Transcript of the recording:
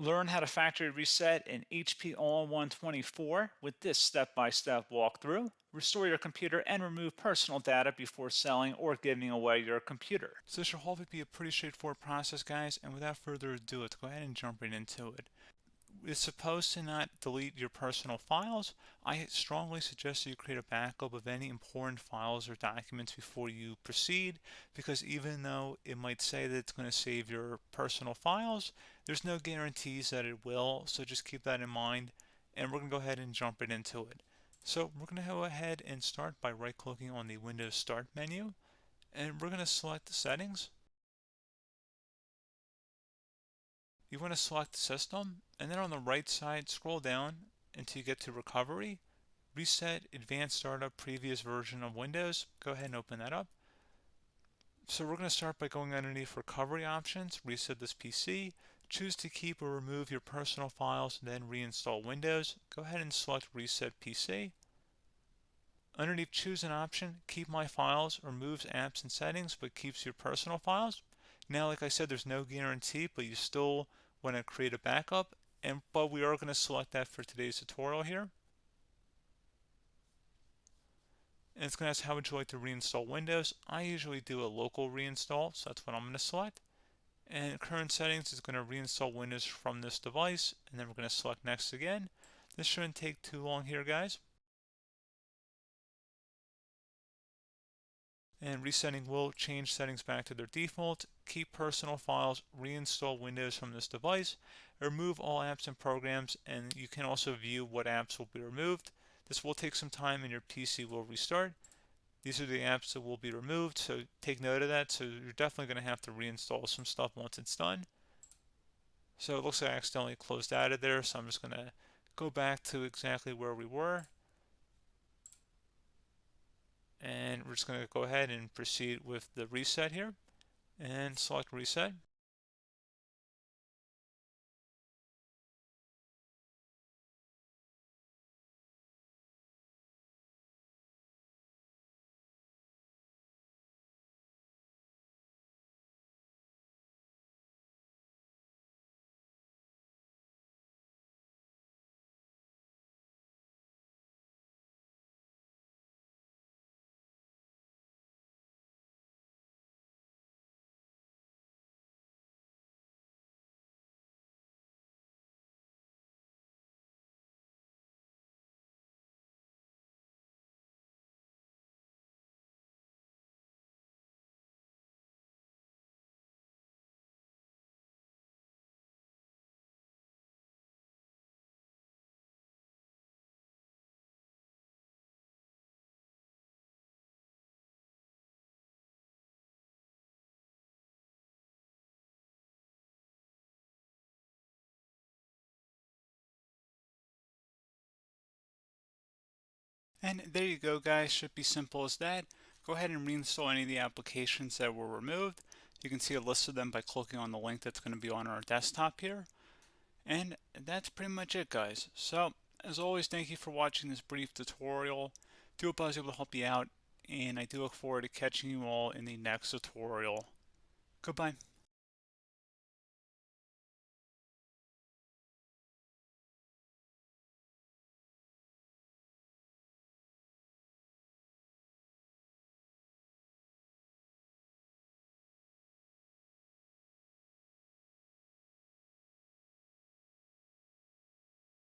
Learn how to factory reset an HP All-in-One 24 with this step-by-step walkthrough. Restore your computer and remove personal data before selling or giving away your computer. So this should hopefully be a pretty straightforward process, guys, and without further ado, let's go ahead and jump right into it. It's supposed to not delete your personal files. I strongly suggest you create a backup of any important files or documents before you proceed, because even though it might say that it's going to save your personal files, there's no guarantees that it will, so just keep that in mind, and we're going to go ahead and jump right into it. So we're going to go ahead and start by right-clicking on the Windows Start menu, and we're going to select the settings. You want to select System, and then on the right side, scroll down until you get to Recovery. Reset Advanced Startup Previous Version of Windows. Go ahead and open that up. So we're going to start by going underneath Recovery Options, reset this PC, choose to keep or remove your personal files, then reinstall Windows. Go ahead and select Reset PC. Underneath Choose an option, Keep My Files removes apps and settings but keeps your personal files. Now, like I said, there's no guarantee, but you still want to create a backup, but we are going to select that for today's tutorial here. And it's going to ask how would you like to reinstall Windows. I usually do a local reinstall, so that's what I'm going to select. And current settings is going to reinstall Windows from this device, and then we're going to select next again. This shouldn't take too long here, guys. And resetting will change settings back to their default, keep personal files, reinstall Windows from this device, remove all apps and programs, and you can also view what apps will be removed. This will take some time and your PC will restart. These are the apps that will be removed, so take note of that. So you're definitely going to have to reinstall some stuff once it's done. So it looks like I accidentally closed out of there, so I'm just going to go back to exactly where we were. And we're just going to go ahead and proceed with the reset here and select reset. And there you go, guys. Should be simple as that. Go ahead and reinstall any of the applications that were removed. You can see a list of them by clicking on the link that's going to be on our desktop here. And that's pretty much it, guys. So, as always, thank you for watching this brief tutorial. Do hope I was able to help you out, and I do look forward to catching you all in the next tutorial. Goodbye.